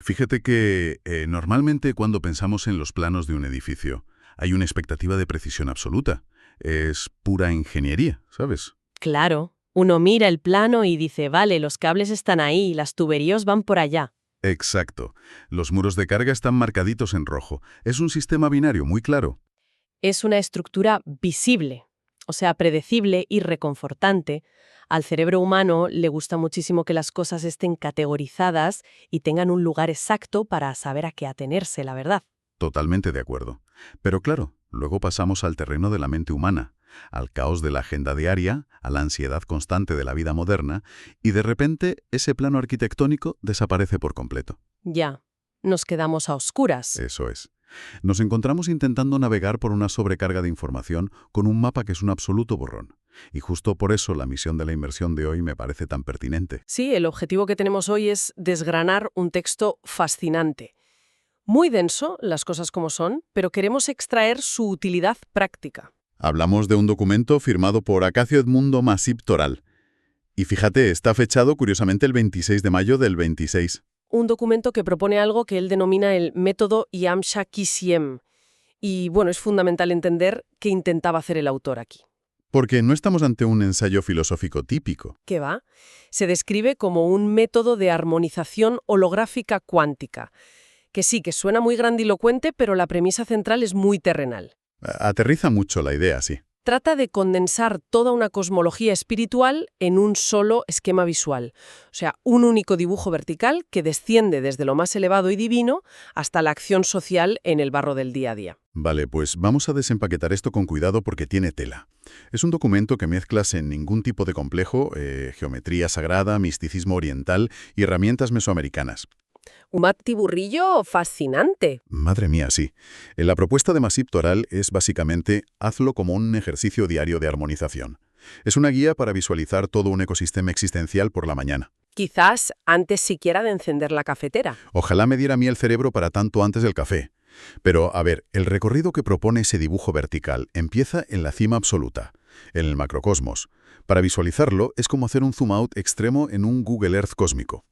Fíjate que normalmente cuando pensamos en los planos de un edificio, hay una expectativa de precisión absoluta. Es pura ingeniería, ¿sabes? Claro, uno mira el plano y dice, vale, los cables están ahí, las tuberías van por allá. Exacto. Los muros de carga están marcaditos en rojo. Es un sistema binario muy claro. Es una estructura visible, o sea, predecible y reconfortante. Al cerebro humano le gusta muchísimo que las cosas estén categorizadas y tengan un lugar exacto para saber a qué atenerse, la verdad. Totalmente de acuerdo. Pero claro, luego pasamos al terreno de la mente humana, al caos de la agenda diaria, a la ansiedad constante de la vida moderna, y de repente ese plano arquitectónico desaparece por completo. Ya, nos quedamos a oscuras. Eso es. Nos encontramos intentando navegar por una sobrecarga de información con un mapa que es un absoluto borrón. Y justo por eso la misión de la inmersión de hoy me parece tan pertinente. Sí, el objetivo que tenemos hoy es desgranar un texto fascinante. Muy denso, las cosas como son, pero queremos extraer su utilidad práctica. Hablamos de un documento firmado por Acacio Edmundo Masip Toral. Y fíjate, está fechado curiosamente el 26 de mayo del 26. Un documento que propone algo que él denomina el método Yamcha Kisiem. Y bueno, es fundamental entender qué intentaba hacer el autor aquí. Porque no estamos ante un ensayo filosófico típico. ¿Qué va? Se describe como un método de armonización holográfica cuántica. Que sí, que suena muy grandilocuente, pero la premisa central es muy terrenal. Aterriza mucho la idea, sí. Trata de condensar toda una cosmología espiritual en un solo esquema visual. O sea, un único dibujo vertical que desciende desde lo más elevado y divino hasta la acción social en el barro del día a día. Vale, pues vamos a desempaquetar esto con cuidado porque tiene tela. Es un documento que mezcla sin ningún tipo de complejo, geometría sagrada, misticismo oriental y herramientas mesoamericanas. Un batiburrillo fascinante. Madre mía, sí. La propuesta de Masip Toral es básicamente hazlo como un ejercicio diario de armonización. Es una guía para visualizar todo un ecosistema existencial por la mañana. Quizás antes siquiera de encender la cafetera. Ojalá me diera a mí el cerebro para tanto antes del café. Pero, a ver, el recorrido que propone ese dibujo vertical empieza en la cima absoluta, en el macrocosmos. Para visualizarlo es como hacer un zoom out extremo en un Google Earth cósmico.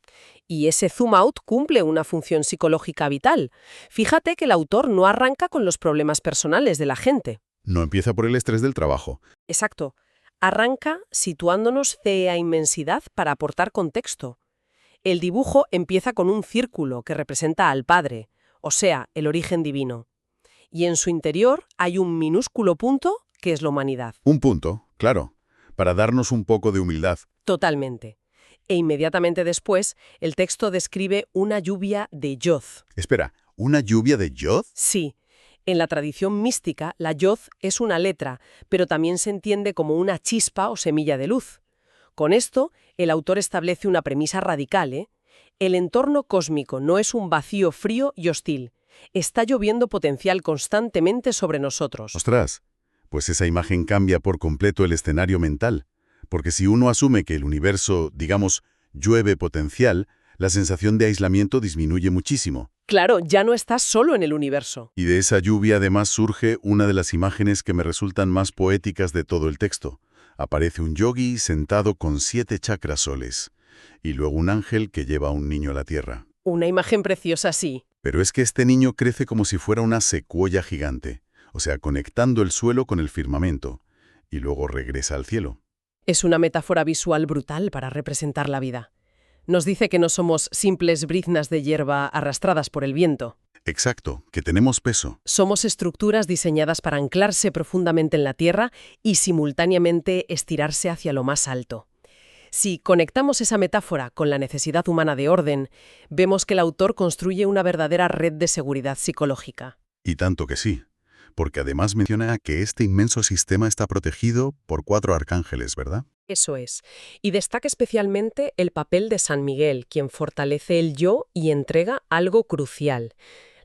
Y ese zoom out cumple una función psicológica vital. Fíjate que el autor no arranca con los problemas personales de la gente. No empieza por el estrés del trabajo. Exacto. Arranca situándonos a inmensidad para aportar contexto. El dibujo empieza con un círculo que representa al Padre, o sea, el origen divino. Y en su interior hay un minúsculo punto que es la humanidad. Un punto, claro, para darnos un poco de humildad. Totalmente. E inmediatamente después, el texto describe una lluvia de yod. Espera, ¿una lluvia de yod? Sí, en la tradición mística, la yod es una letra, pero también se entiende como una chispa o semilla de luz. Con esto, el autor establece una premisa radical, ¿eh? El entorno cósmico no es un vacío frío y hostil. Está lloviendo potencial constantemente sobre nosotros. Ostras, pues esa imagen cambia por completo el escenario mental. Porque si uno asume que el universo, digamos, llueve potencial, la sensación de aislamiento disminuye muchísimo. Claro, ya no estás solo en el universo. Y de esa lluvia además surge una de las imágenes que me resultan más poéticas de todo el texto. Aparece un yogi sentado con 7 chakras soles, y luego un ángel que lleva a un niño a la tierra. Una imagen preciosa, sí. Pero es que este niño crece como si fuera una secuoya gigante, o sea, conectando el suelo con el firmamento, y luego regresa al cielo. Es una metáfora visual brutal para representar la vida. Nos dice que no somos simples briznas de hierba arrastradas por el viento. Exacto, que tenemos peso. Somos estructuras diseñadas para anclarse profundamente en la tierra y simultáneamente estirarse hacia lo más alto. Si conectamos esa metáfora con la necesidad humana de orden, vemos que el autor construye una verdadera red de seguridad psicológica. Y tanto que sí, porque además menciona que este inmenso sistema está protegido por 4 arcángeles, ¿verdad? Eso es. Y destaca especialmente el papel de San Miguel, quien fortalece el yo y entrega algo crucial: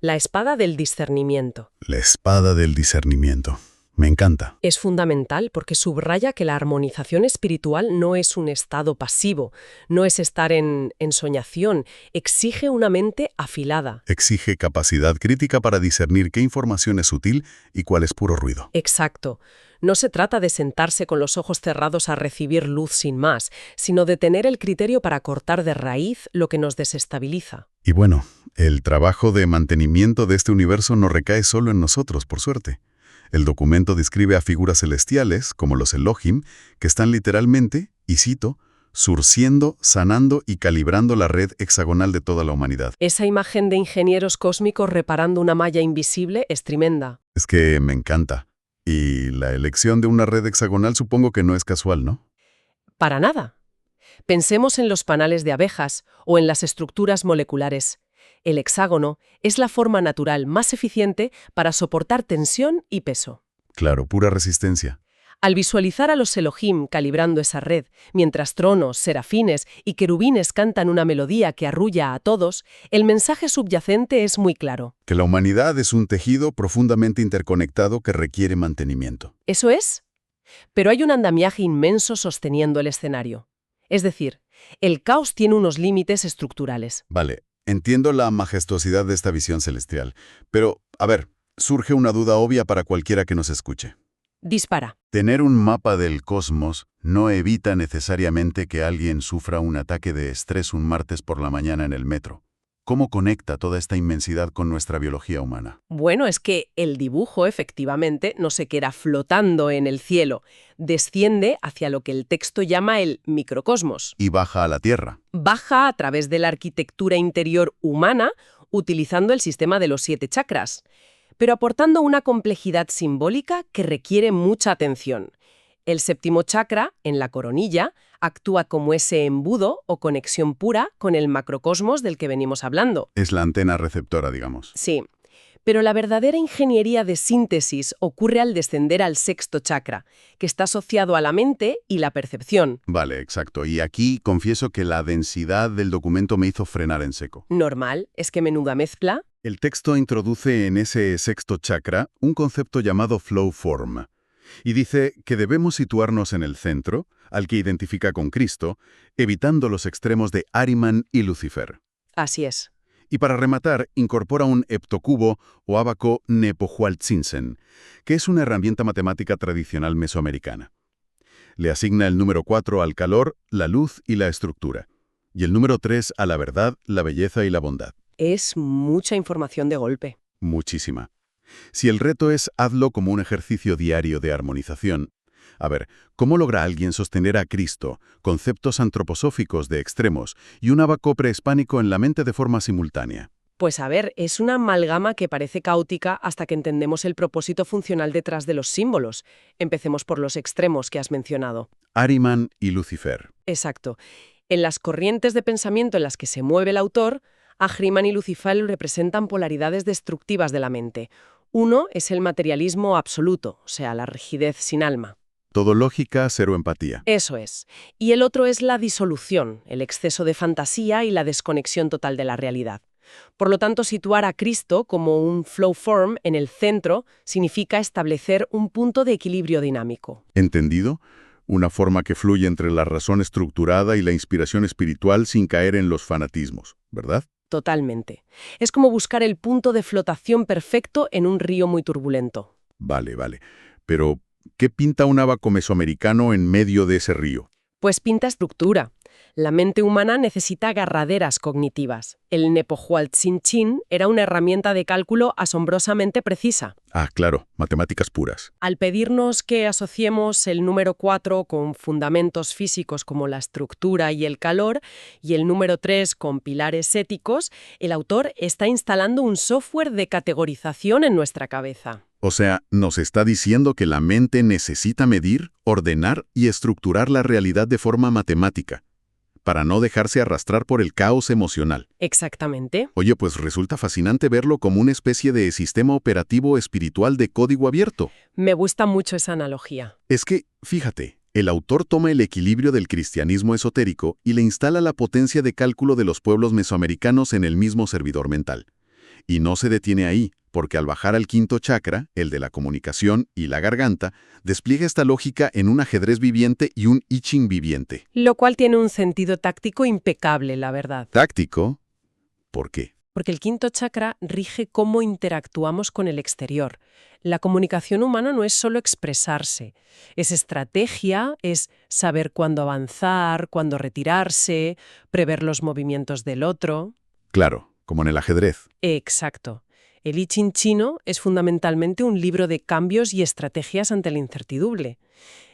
la espada del discernimiento. La espada del discernimiento. Me encanta. Es fundamental porque subraya que la armonización espiritual no es un estado pasivo, no es estar en ensoñación, exige una mente afilada. Exige capacidad crítica para discernir qué información es útil y cuál es puro ruido. Exacto. No se trata de sentarse con los ojos cerrados a recibir luz sin más, sino de tener el criterio para cortar de raíz lo que nos desestabiliza. Y bueno, el trabajo de mantenimiento de este universo no recae solo en nosotros, por suerte. El documento describe a figuras celestiales, como los Elohim, que están literalmente, y cito, surciendo, sanando y calibrando la red hexagonal de toda la humanidad. Esa imagen de ingenieros cósmicos reparando una malla invisible es tremenda. Es que me encanta. Y la elección de una red hexagonal supongo que no es casual, ¿no? Para nada. Pensemos en los panales de abejas o en las estructuras moleculares. El hexágono es la forma natural más eficiente para soportar tensión y peso. Claro, pura resistencia. Al visualizar a los Elohim calibrando esa red, mientras tronos, serafines y querubines cantan una melodía que arrulla a todos, el mensaje subyacente es muy claro. Que la humanidad es un tejido profundamente interconectado que requiere mantenimiento. ¿Eso es? Pero hay un andamiaje inmenso sosteniendo el escenario. Es decir, el caos tiene unos límites estructurales. Vale, entiendo la majestuosidad de esta visión celestial, pero, a ver, surge una duda obvia para cualquiera que nos escuche. Dispara. Tener un mapa del cosmos no evita necesariamente que alguien sufra un ataque de estrés un martes por la mañana en el metro. ¿Cómo conecta toda esta inmensidad con nuestra biología humana? Bueno, es que el dibujo efectivamente no se queda flotando en el cielo, desciende hacia lo que el texto llama el microcosmos. Y baja a la Tierra. Baja a través de la arquitectura interior humana utilizando el sistema de los 7 chakras, pero aportando una complejidad simbólica que requiere mucha atención. El séptimo chakra, en la coronilla, actúa como ese embudo o conexión pura con el macrocosmos del que venimos hablando. Es la antena receptora, digamos. Sí, pero la verdadera ingeniería de síntesis ocurre al descender al sexto chakra, que está asociado a la mente y la percepción. Vale, exacto. Y aquí confieso que la densidad del documento me hizo frenar en seco. Normal, es que menuda mezcla. El texto introduce en ese sexto chakra un concepto llamado flow form, y dice que debemos situarnos en el centro, al que identifica con Cristo, evitando los extremos de Ahriman y Lucifer. Así es. Y para rematar, incorpora un heptocubo o ábaco Nepohualtzinsen, que es una herramienta matemática tradicional mesoamericana. Le asigna el número 4 al calor, la luz y la estructura, y el número 3 a la verdad, la belleza y la bondad. Es mucha información de golpe. Muchísima. Si el reto es hazlo como un ejercicio diario de armonización, a ver, ¿cómo logra alguien sostener a Cristo, conceptos antroposóficos de extremos y un ábaco prehispánico en la mente de forma simultánea? Pues a ver, es una amalgama que parece caótica hasta que entendemos el propósito funcional detrás de los símbolos. Empecemos por los extremos que has mencionado. Ahriman y Lucifer. Exacto. En las corrientes de pensamiento en las que se mueve el autor, Ahriman y Lucifer representan polaridades destructivas de la mente. Uno es el materialismo absoluto, o sea, la rigidez sin alma. Todo lógica, cero empatía. Eso es. Y el otro es la disolución, el exceso de fantasía y la desconexión total de la realidad. Por lo tanto, situar a Cristo como un flow form en el centro significa establecer un punto de equilibrio dinámico. ¿Entendido? Una forma que fluye entre la razón estructurada y la inspiración espiritual sin caer en los fanatismos, ¿verdad? Totalmente. Es como buscar el punto de flotación perfecto en un río muy turbulento. Vale, vale. Pero, ¿qué pinta un ábaco mesoamericano en medio de ese río? Pues pinta estructura. La mente humana necesita agarraderas cognitivas. El Nepohualtzinsin era una herramienta de cálculo asombrosamente precisa. Ah, claro, matemáticas puras. Al pedirnos que asociemos el número 4 con fundamentos físicos como la estructura y el calor, y el número 3 con pilares éticos, el autor está instalando un software de categorización en nuestra cabeza. O sea, nos está diciendo que la mente necesita medir, ordenar y estructurar la realidad de forma matemática, para no dejarse arrastrar por el caos emocional. Exactamente. Oye, pues resulta fascinante verlo como una especie de sistema operativo espiritual de código abierto. Me gusta mucho esa analogía. Es que, fíjate, el autor toma el equilibrio del cristianismo esotérico y le instala la potencia de cálculo de los pueblos mesoamericanos en el mismo servidor mental. Y no se detiene ahí, porque al bajar al quinto chakra, el de la comunicación y la garganta, despliega esta lógica en un ajedrez viviente y un I Ching viviente. Lo cual tiene un sentido táctico impecable, la verdad. ¿Táctico? ¿Por qué? Porque el quinto chakra rige cómo interactuamos con el exterior. La comunicación humana no es solo expresarse, es estrategia, es saber cuándo avanzar, cuándo retirarse, prever los movimientos del otro. Claro, como en el ajedrez. Exacto. El I Ching chino es fundamentalmente un libro de cambios y estrategias ante la incertidumbre.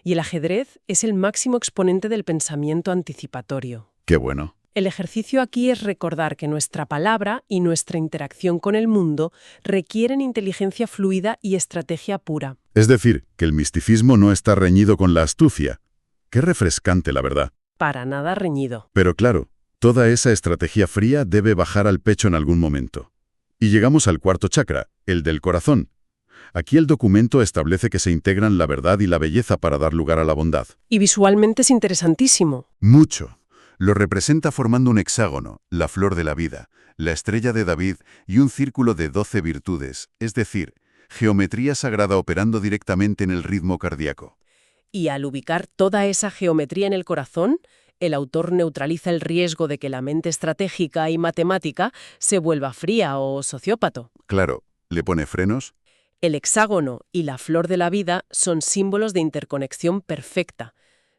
Y el ajedrez es el máximo exponente del pensamiento anticipatorio. Qué bueno. El ejercicio aquí es recordar que nuestra palabra y nuestra interacción con el mundo requieren inteligencia fluida y estrategia pura. Es decir, que el misticismo no está reñido con la astucia. Qué refrescante, la verdad. Para nada reñido. Pero claro, toda esa estrategia fría debe bajar al pecho en algún momento. Y llegamos al cuarto chakra, el del corazón. Aquí el documento establece que se integran la verdad y la belleza para dar lugar a la bondad. Y visualmente es interesantísimo. Mucho. Lo representa formando un hexágono, la flor de la vida, la estrella de David y un círculo de 12 virtudes, es decir, geometría sagrada operando directamente en el ritmo cardíaco. Y al ubicar toda esa geometría en el corazón, el autor neutraliza el riesgo de que la mente estratégica y matemática se vuelva fría o sociópato. Claro, ¿le pone frenos? El hexágono y la flor de la vida son símbolos de interconexión perfecta.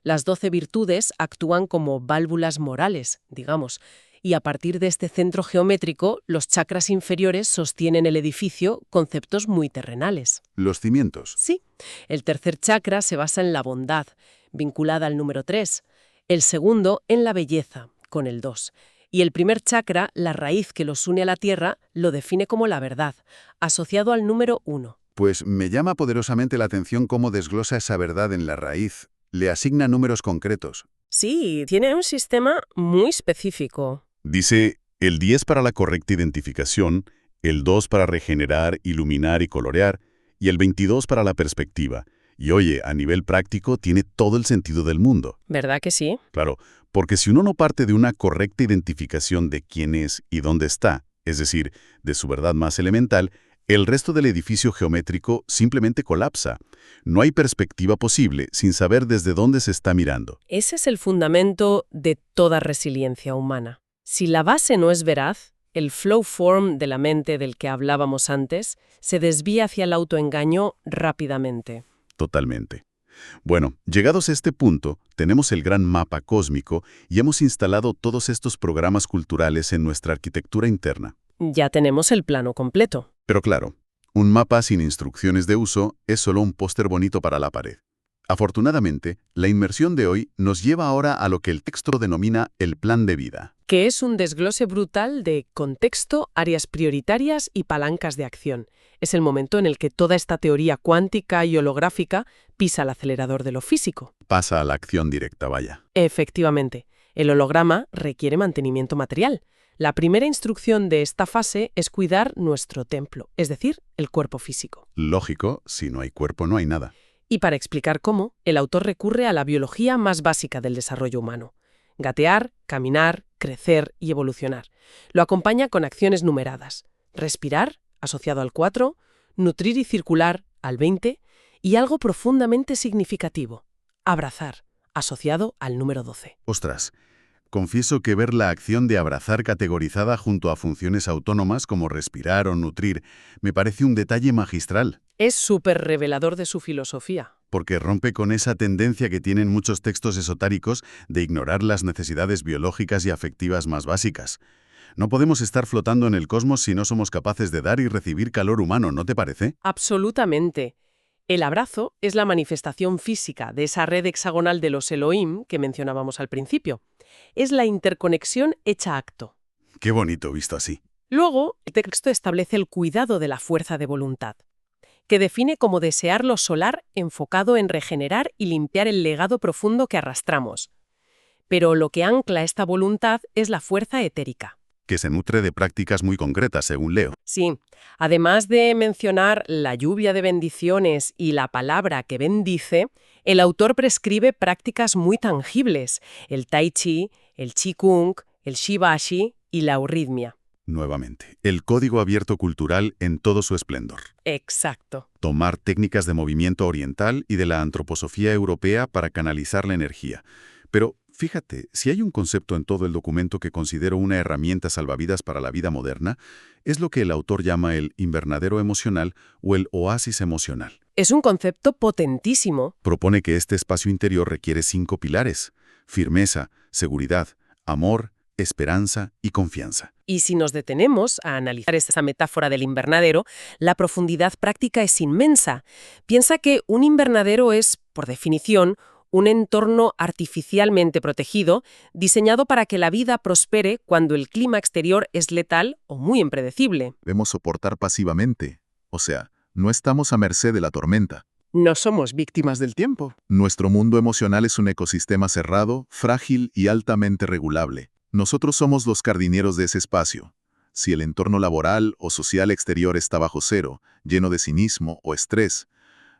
Las 12 virtudes actúan como válvulas morales, digamos, y a partir de este centro geométrico, los chakras inferiores sostienen el edificio conceptos muy terrenales. Los cimientos. Sí, el tercer chakra se basa en la bondad, vinculada al número 3, el segundo en la belleza, con el 2, y el primer chakra, la raíz que los une a la tierra, lo define como la verdad, asociado al número 1. Pues me llama poderosamente la atención cómo desglosa esa verdad en la raíz. Le asigna números concretos. Sí, tiene un sistema muy específico. Dice, el 10 para la correcta identificación, el 2 para regenerar, iluminar y colorear, y el 22 para la perspectiva. Y oye, a nivel práctico tiene todo el sentido del mundo. ¿Verdad que sí? Claro, porque si uno no parte de una correcta identificación de quién es y dónde está, es decir, de su verdad más elemental, el resto del edificio geométrico simplemente colapsa. No hay perspectiva posible sin saber desde dónde se está mirando. Ese es el fundamento de toda resiliencia humana. Si la base no es veraz, el flow form de la mente del que hablábamos antes se desvía hacia el autoengaño rápidamente. Totalmente. Bueno, llegados a este punto, tenemos el gran mapa cósmico y hemos instalado todos estos programas culturales en nuestra arquitectura interna. Ya tenemos el plano completo. Pero claro, un mapa sin instrucciones de uso es solo un póster bonito para la pared. Afortunadamente, la inmersión de hoy nos lleva ahora a lo que el texto denomina el plan de vida. Que es un desglose brutal de contexto, áreas prioritarias y palancas de acción. Es el momento en el que toda esta teoría cuántica y holográfica pisa el acelerador de lo físico. Pasa a la acción directa, vaya. Efectivamente, el holograma requiere mantenimiento material. La primera instrucción de esta fase es cuidar nuestro templo, es decir, el cuerpo físico. Lógico, si no hay cuerpo no hay nada. Y para explicar cómo, el autor recurre a la biología más básica del desarrollo humano. Gatear, caminar, crecer y evolucionar. Lo acompaña con acciones numeradas. Respirar, asociado al 4, nutrir y circular, al 20, y algo profundamente significativo, abrazar, asociado al número 12. Ostras, confieso que ver la acción de abrazar categorizada junto a funciones autónomas como respirar o nutrir me parece un detalle magistral. Es súper revelador de su filosofía. Porque rompe con esa tendencia que tienen muchos textos esotéricos de ignorar las necesidades biológicas y afectivas más básicas. No podemos estar flotando en el cosmos si no somos capaces de dar y recibir calor humano, ¿no te parece? Absolutamente. El abrazo es la manifestación física de esa red hexagonal de los Elohim que mencionábamos al principio. Es la interconexión hecha acto. Qué bonito visto así. Luego, el texto establece el cuidado de la fuerza de voluntad, que define como desear lo solar enfocado en regenerar y limpiar el legado profundo que arrastramos. Pero lo que ancla esta voluntad es la fuerza etérica. Que se nutre de prácticas muy concretas, según leo. Sí, además de mencionar la lluvia de bendiciones y la palabra que bendice, el autor prescribe prácticas muy tangibles, el tai chi, el qigong, el shibashi y la euritmia. Nuevamente, el código abierto cultural en todo su esplendor. Exacto. Tomar técnicas de movimiento oriental y de la antroposofía europea para canalizar la energía. Pero fíjate, si hay un concepto en todo el documento que considero una herramienta salvavidas para la vida moderna, es lo que el autor llama el invernadero emocional o el oasis emocional. Es un concepto potentísimo. Propone que este espacio interior requiere 5 pilares: firmeza, seguridad, amor, esperanza y confianza. Y si nos detenemos a analizar esa metáfora del invernadero, la profundidad práctica es inmensa. Piensa que un invernadero es, por definición, un entorno artificialmente protegido, diseñado para que la vida prospere cuando el clima exterior es letal o muy impredecible. Debemos soportar pasivamente, o sea, no estamos a merced de la tormenta. No somos víctimas del tiempo. Nuestro mundo emocional es un ecosistema cerrado, frágil y altamente regulable. Nosotros somos los jardineros de ese espacio. Si el entorno laboral o social exterior está bajo cero, lleno de cinismo o estrés,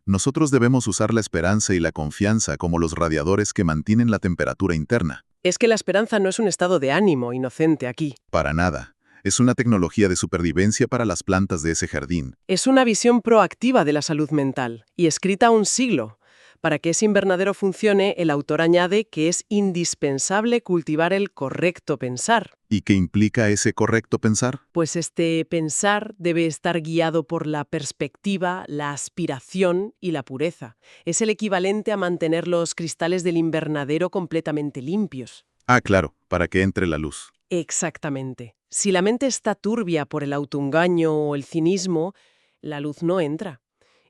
nosotros debemos usar la esperanza y la confianza como los radiadores que mantienen la temperatura interna. Es que la esperanza no es un estado de ánimo inocente aquí. Para nada. Es una tecnología de supervivencia para las plantas de ese jardín. Es una visión proactiva de la salud mental, y escrita a un siglo. Para que ese invernadero funcione, el autor añade que es indispensable cultivar el correcto pensar. ¿Y qué implica ese correcto pensar? Pues este pensar debe estar guiado por la perspectiva, la aspiración y la pureza. Es el equivalente a mantener los cristales del invernadero completamente limpios. Ah, claro, para que entre la luz. Exactamente. Si la mente está turbia por el autoengaño o el cinismo, la luz no entra.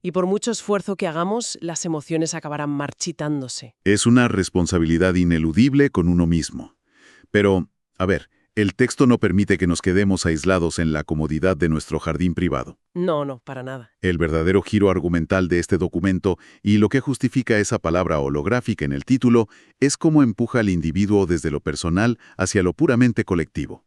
Y por mucho esfuerzo que hagamos, las emociones acabarán marchitándose. Es una responsabilidad ineludible con uno mismo. Pero, a ver, el texto no permite que nos quedemos aislados en la comodidad de nuestro jardín privado. No, para nada. El verdadero giro argumental de este documento y lo que justifica esa palabra holográfica en el título es cómo empuja al individuo desde lo personal hacia lo puramente colectivo.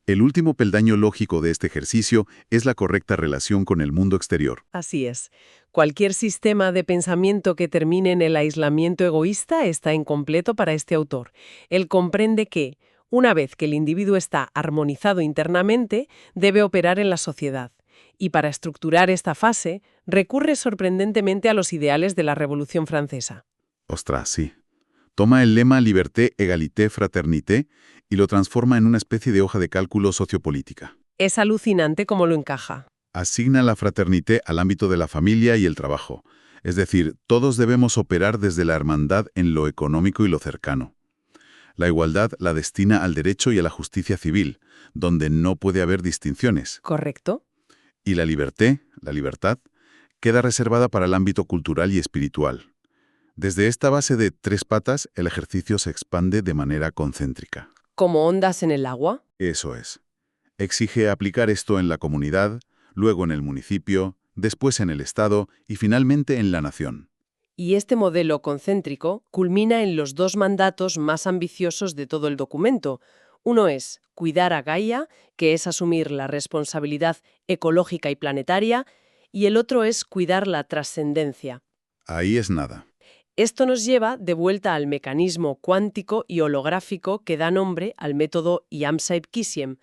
El último peldaño lógico de este ejercicio es la correcta relación con el mundo exterior. Así es. Cualquier sistema de pensamiento que termine en el aislamiento egoísta está incompleto para este autor. Él comprende que, una vez que el individuo está armonizado internamente, debe operar en la sociedad. Y para estructurar esta fase, recurre sorprendentemente a los ideales de la Revolución Francesa. Ostras, sí. Toma el lema Liberté, Égalité, Fraternité y lo transforma en una especie de hoja de cálculo sociopolítica. Es alucinante cómo lo encaja. Asigna la fraternité al ámbito de la familia y el trabajo. Es decir, todos debemos operar desde la hermandad en lo económico y lo cercano. La igualdad la destina al derecho y a la justicia civil, donde no puede haber distinciones. ¿Correcto? Y la liberté, la libertad, queda reservada para el ámbito cultural y espiritual. Desde esta base de 3 patas, el ejercicio se expande de manera concéntrica. ¿Como ondas en el agua? Eso es. Exige aplicar esto en la comunidad, luego en el municipio, después en el Estado y finalmente en la nación. Y este modelo concéntrico culmina en los 2 mandatos más ambiciosos de todo el documento. Uno es cuidar a Gaia, que es asumir la responsabilidad ecológica y planetaria, y el otro es cuidar la trascendencia. Ahí es nada. Esto nos lleva de vuelta al mecanismo cuántico y holográfico que da nombre al método Iamsay-Kisiem.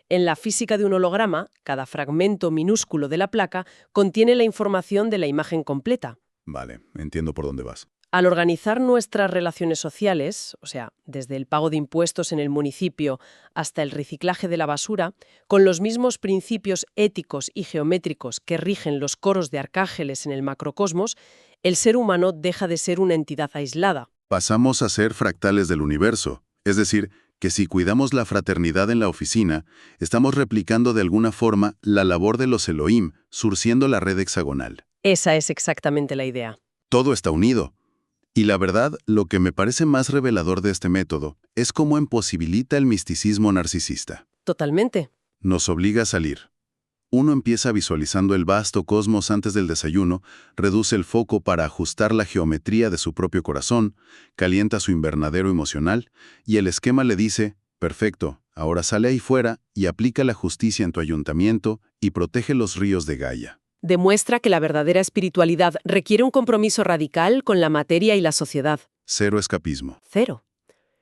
En la física de un holograma, cada fragmento minúsculo de la placa contiene la información de la imagen completa. Vale, entiendo por dónde vas. Al organizar nuestras relaciones sociales, o sea, desde el pago de impuestos en el municipio hasta el reciclaje de la basura, con los mismos principios éticos y geométricos que rigen los coros de arcángeles en el macrocosmos, el ser humano deja de ser una entidad aislada. Pasamos a ser fractales del universo, es decir, que si cuidamos la fraternidad en la oficina, estamos replicando de alguna forma la labor de los Elohim, surciendo la red hexagonal. Esa es exactamente la idea. Todo está unido. Y la verdad, lo que me parece más revelador de este método es cómo imposibilita el misticismo narcisista. Totalmente. Nos obliga a salir. Uno empieza visualizando el vasto cosmos antes del desayuno, reduce el foco para ajustar la geometría de su propio corazón, calienta su invernadero emocional, y el esquema le dice, perfecto, ahora sale ahí fuera y aplica la justicia en tu ayuntamiento y protege los ríos de Gaia. Demuestra que la verdadera espiritualidad requiere un compromiso radical con la materia y la sociedad. 0 escapismo. 0.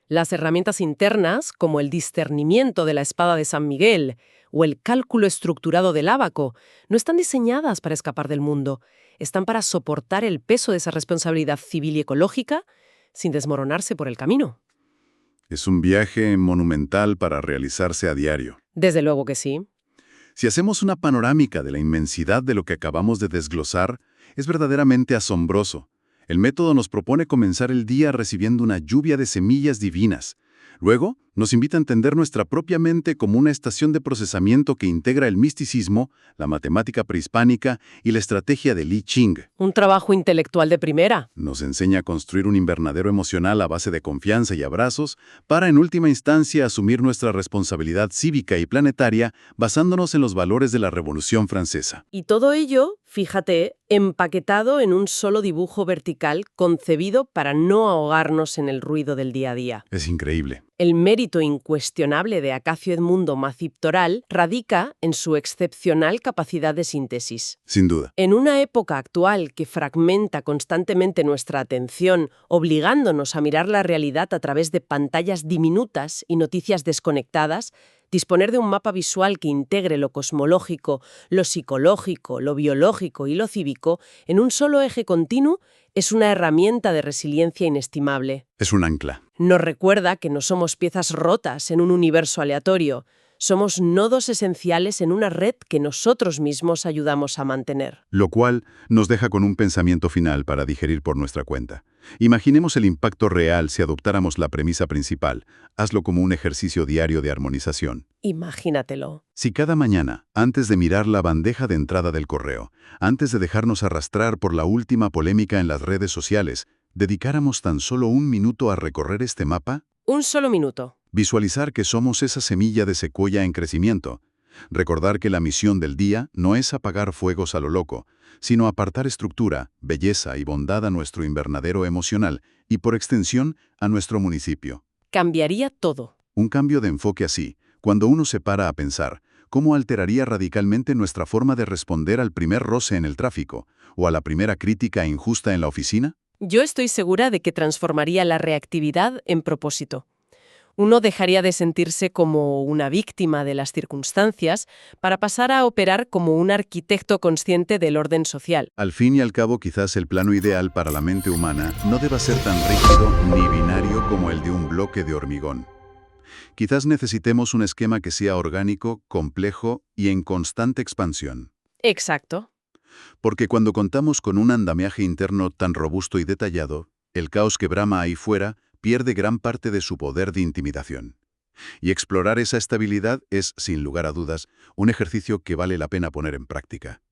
Las herramientas internas, como el discernimiento de la espada de San Miguel o el cálculo estructurado del ábaco, no están diseñadas para escapar del mundo. Están para soportar el peso de esa responsabilidad civil y ecológica sin desmoronarse por el camino. Es un viaje monumental para realizarse a diario. Desde luego que sí. Si hacemos una panorámica de la inmensidad de lo que acabamos de desglosar, es verdaderamente asombroso. El método nos propone comenzar el día recibiendo una lluvia de semillas divinas. Luego, Nos invita a entender nuestra propia mente como una estación de procesamiento que integra el misticismo, la matemática prehispánica y la estrategia de Li Ching. Un trabajo intelectual de primera. Nos enseña a construir un invernadero emocional a base de confianza y abrazos para, en última instancia, asumir nuestra responsabilidad cívica y planetaria basándonos en los valores de la Revolución Francesa. Y todo ello, fíjate, empaquetado en un solo dibujo vertical concebido para no ahogarnos en el ruido del día a día. Es increíble. El mérito incuestionable de Acacio Edmundo Macip Toral radica en su excepcional capacidad de síntesis. Sin duda. En una época actual que fragmenta constantemente nuestra atención, obligándonos a mirar la realidad a través de pantallas diminutas y noticias desconectadas, disponer de un mapa visual que integre lo cosmológico, lo psicológico, lo biológico y lo cívico en un solo eje continuo es una herramienta de resiliencia inestimable. Es un ancla. Nos recuerda que no somos piezas rotas en un universo aleatorio, somos nodos esenciales en una red que nosotros mismos ayudamos a mantener. Lo cual nos deja con un pensamiento final para digerir por nuestra cuenta. Imaginemos el impacto real si adoptáramos la premisa principal. Hazlo como un ejercicio diario de armonización. Imagínatelo. Si cada mañana, antes de mirar la bandeja de entrada del correo, antes de dejarnos arrastrar por la última polémica en las redes sociales, dedicáramos tan solo un minuto a recorrer este mapa, Un solo minuto. visualizar que somos esa semilla de secuoya en crecimiento, recordar que la misión del día no es apagar fuegos a lo loco, sino apartar estructura, belleza y bondad a nuestro invernadero emocional y, por extensión, a nuestro municipio. Cambiaría todo. Un cambio de enfoque así, cuando uno se para a pensar, ¿cómo alteraría radicalmente nuestra forma de responder al primer roce en el tráfico o a la primera crítica injusta en la oficina? Yo estoy segura de que transformaría la reactividad en propósito. Uno dejaría de sentirse como una víctima de las circunstancias para pasar a operar como un arquitecto consciente del orden social. Al fin y al cabo, quizás el plano ideal para la mente humana no deba ser tan rígido ni binario como el de un bloque de hormigón. Quizás necesitemos un esquema que sea orgánico, complejo y en constante expansión. Exacto. Porque cuando contamos con un andamiaje interno tan robusto y detallado, el caos que brama ahí fuera pierde gran parte de su poder de intimidación. Y explorar esa estabilidad es, sin lugar a dudas, un ejercicio que vale la pena poner en práctica.